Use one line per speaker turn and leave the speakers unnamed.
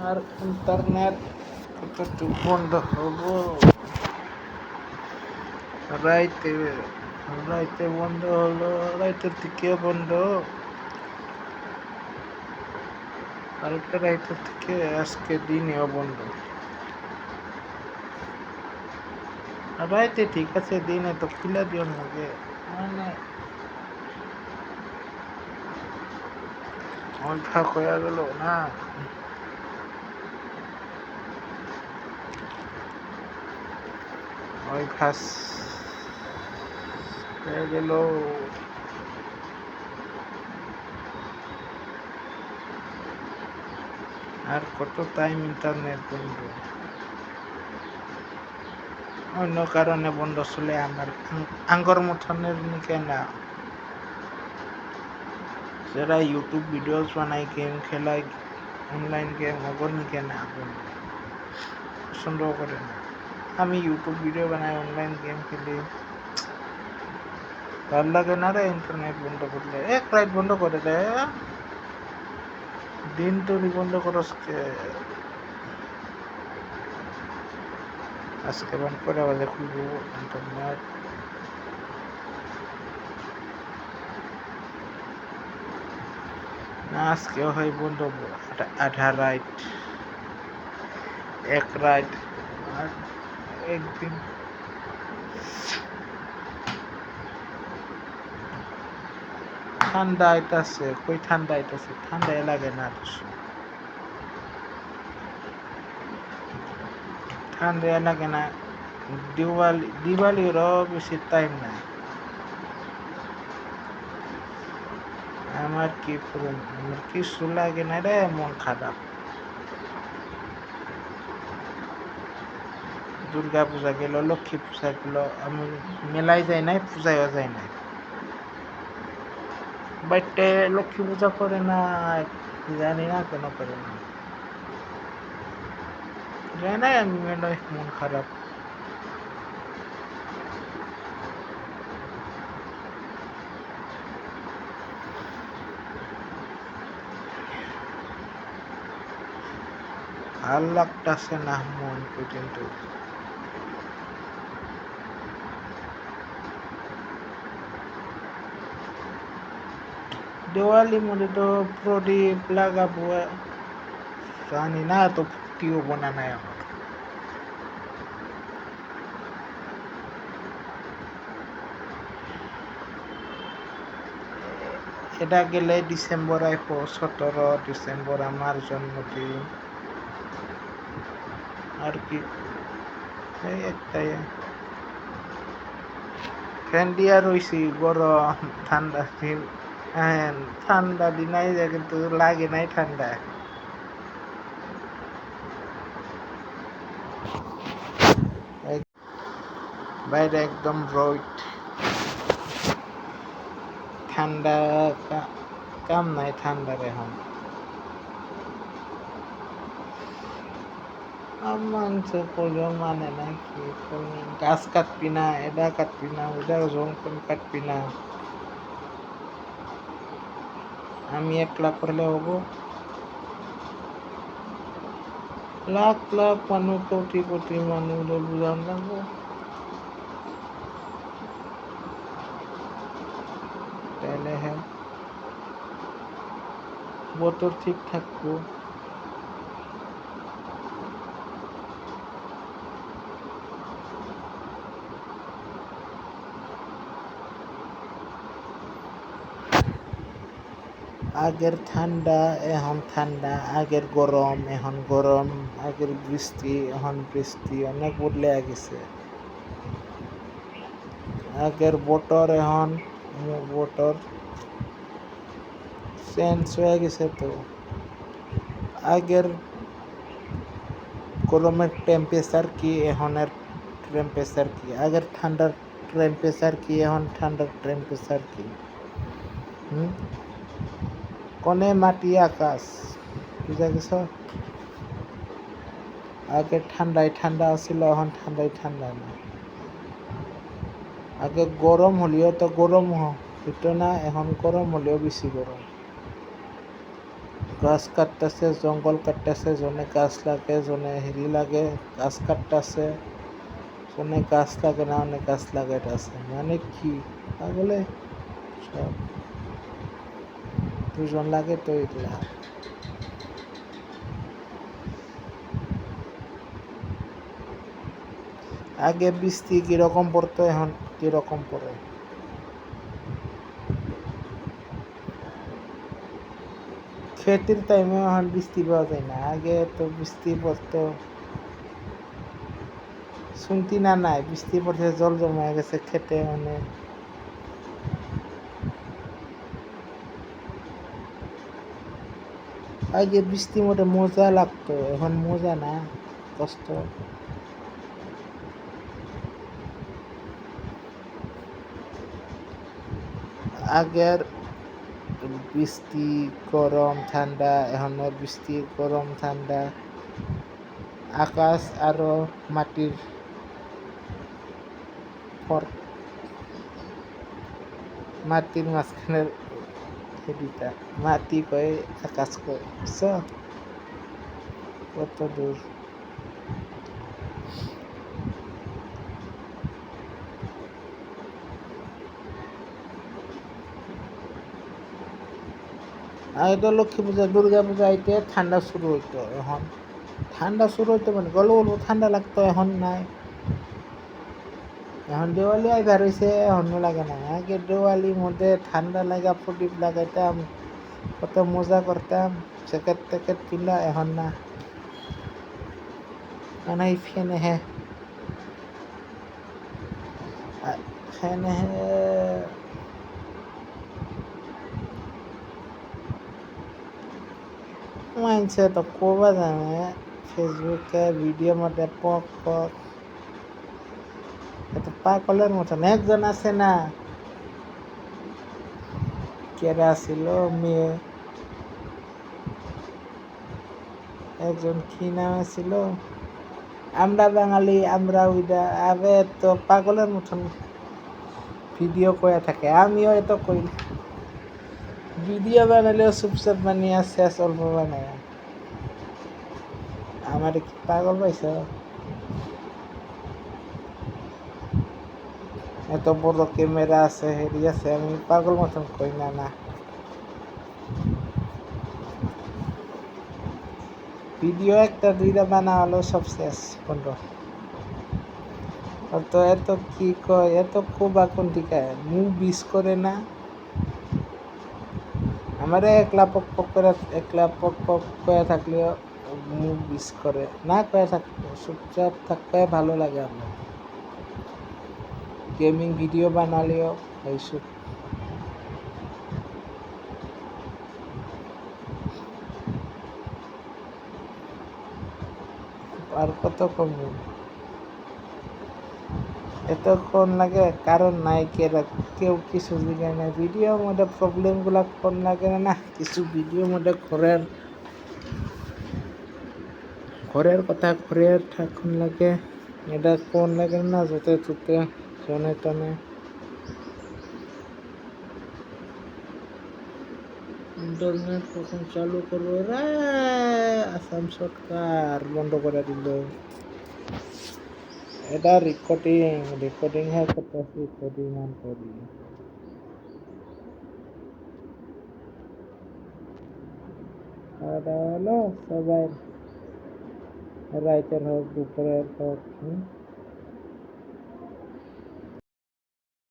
আর internet কতটুকু বন্ধ হবো? রাইতে রাইতে বন্ধ হলো, রাইতের দিকে বন্ধ, কালকে রাইতের থেকে আজকে দিনেও বন্ধ। রাইতে ঠিক আছে, দিনে তো খুলে দিও নাকি, মানে অভ্যাস হয়ে গেল না। অভ্যাস হয়ে গেল। আর কত টাইম ইন্টারনেট বন্ধ? অন্য কারণে বন্ধ চলে, আমার আঙ্গর মতনের নিকে না, যারা ইউটিউব ভিডিওস বানায়, গেম খেলায়, অনলাইন গেম, ওগর নিকে না বন্ধ পছন্দ করে না। আমি ইউটিউব ভিডিও বানাই, অনলাইন গেম খেলি, ভাল লাগে না রে ইন্টারনেট বন্ধ করলে। এক রাত বন্ধ করে দে, দিন তোরই বন্ধ করস কে? আজকে বন্ধ করে আবার খুলবো ইন্টারনেট। না, আজকেও হয় বন্ধ, 18 রাত, এক রাত, আর একদিন। ঠান্ডা আইতাছে, কই ঠান্ডা আইতাছে? ঠান্ডাই লাগে না, ঠান্ডা লাগে না। দিওয়ালিরও বেশি টাইম নাই। আমার কি করুন, আমার কিছু লাগে না রে, মন খারাপ। দুর্গা পূজা গেল, লক্ষ্মী পূজা গেল, আমি মেলায় যাই নাই, পূজায়ও যাই নাই। বাড়িতে লক্ষ্মী পূজা করে না, জানি না কেন করে না, যাই নাই আমি মেলায়, মন খারাপ। ভাল লাগতাছে না মন পর্যন্ত। দেওয়ালি মধ্যে তো প্রদীপ লাগাবো, জানি না, তো ফুর্তিও বোনা নাই আমার। এটা গেলে ডিসেম্বর আইব, 17 ডিসেম্বর আমার জন্মদিন। আর কি, এই একটাই ফ্যান দিয়া রইছি, গরম ঠান্ডা দিন, ঠান্ডা দিন আই যায় কিন্তু লাগে নাই ঠান্ডা। বাইরে একদম রোদ, ঠান্ডা কাম নাই ঠান্ডার এখন। মানুষ করলেও মানে না, কি গাছ কাটবি না, এটা কাটবি না, ওটা জঙ্গল কাটবি না। আমি একলা করলে হবো? লাখ লাখ মানুষ, কোটি কোটি মানুষ বুঝান লাগবো। তাহলে হ্যাঁ, বতর ঠিক থাকবো। আগের ঠান্ডা এখন ঠান্ডা, আগের গরম এখন গরম, আগের বৃষ্টি এখন বৃষ্টি, অনেক বদলে গেছে। আগের বতর এখন বতর চেঞ্জ হয়ে গেছে। তো আগের গরমের টেম্পারেচার কি, এখনের টেম্পারেচার কি? আগের ঠান্ডার টেম্পারেচার কি, এখন ঠান্ডার টেম্পারেচার কি? কনে মাটি আকাশ, বুঝা গেছ? আগে ঠান্ডায় ঠান্ডা ছিল, এখন ঠান্ডায় ঠান্ডা না। আগে গরম হলেও তো গরম হতো না, এখন গরম হলেও বেশি গরম। গাছ কাটতেছে, জঙ্গল কাটতেছে, জনে গাছ লাগে, জনে হেরি লাগে, গাছ কাটতেছে, জনে গাছ লাগে না, অনেক গাছ লাগাইতেছে। মানে কি পাগলে সব দুজন লাগে তো এগুলা। আগে বৃষ্টি কিরকম পড়তো, এখন কিরকম পড়ে। ক্ষেতের টাইমে এখন বৃষ্টি পাওয়া যায় না, আগে তো বৃষ্টি পড়তো। শুনতি না নাই বৃষ্টি পড়ছে, জল জমে গেছে খেতে অনেক। আগে বৃষ্টি মধ্যে মজা লাগতো, এখন মজা না, কষ্ট। আগের বৃষ্টি গরম ঠান্ডা, এখনের বৃষ্টি গরম ঠান্ডা। আকাশ আরো মাটির মাটির মাঝখানের হেডিটা, মাটি কয়ে আকাশ কয়ে, বুঝছ কত দূর। আগে তো লক্ষ্মী পূজা, দুর্গা পূজা আইতে ঠান্ডা শুরু হইতো, এখন ঠান্ডা শুরু হইতো মানে গল্প ঠান্ডা লাগতো, এখন নাই। এখন দেওয়ালি আইবার হয়েছে, এখনো লাগে না। আগে দেওয়ালির মধ্যে ঠান্ডা লাগা, প্রদীপ লাগাইতাম, কত মজা করতাম, জ্যাকেট ট্যাকেট কিনলা, এখন না। মানে ফ্যানে ফ্যানে মানছে তো করবা জানে, ফেসবুকে ভিডিও মধ্যে পক পক এত পাগলের মতন। একজন আছে না, কেরা ছিল মেয়ে, একজন কি নাম ছিল, আমরা বাঙালি আমরা ওইটা, আবে তো পাগলের মতন ভিডিও করে থাকে। আমিও এত করি, ভিডিও বানালেও চুপচাপ বানিয়ে শেষ অল্প বানায়। আমার কি পাগল পাইছ? এত বড় ক্যামেরা আছে, হেরি আছে, আমি পাগল মতন কই না। না, ভিডিও একটা দুইটা বানা হলো সব শেষ বন্ধ। তো এত কি কয়, এত কোবা কোন দিকে মুখ বিষ করে না। আমারে একলা পক পক করে, একলা পক পক করে থাকলেও মুখ বিষ করে না, কয়ে থাকলে চুপচাপ থাকতে ভালো লাগে। আমার গেমিং ভিডিও বানালেও এইসব আর কত কমবে, এতক্ষণ লাগে কারণ নাই, কেউ কিছু জিজ্ঞাসা নাই। ভিডিওর মধ্যে প্রবলেমগুলো কোন লাগে না, কিছু ভিডিওর মধ্যে ঘরের কথা ঘরের ঠাকুর লাগে, এটা কোন লাগে না, যতে ততে জনে টনে। ইন্টারনেট কখন চালু করবো রে, আসাম সরকার বন্ধ করে দিল। এটা রেকর্ডিং হ্যাঁ করতেছি, রেকর্ডিং অন করি। খাওয়া দাওয়া হলো সবাই, রাইতের হোক দুপুরের হোক।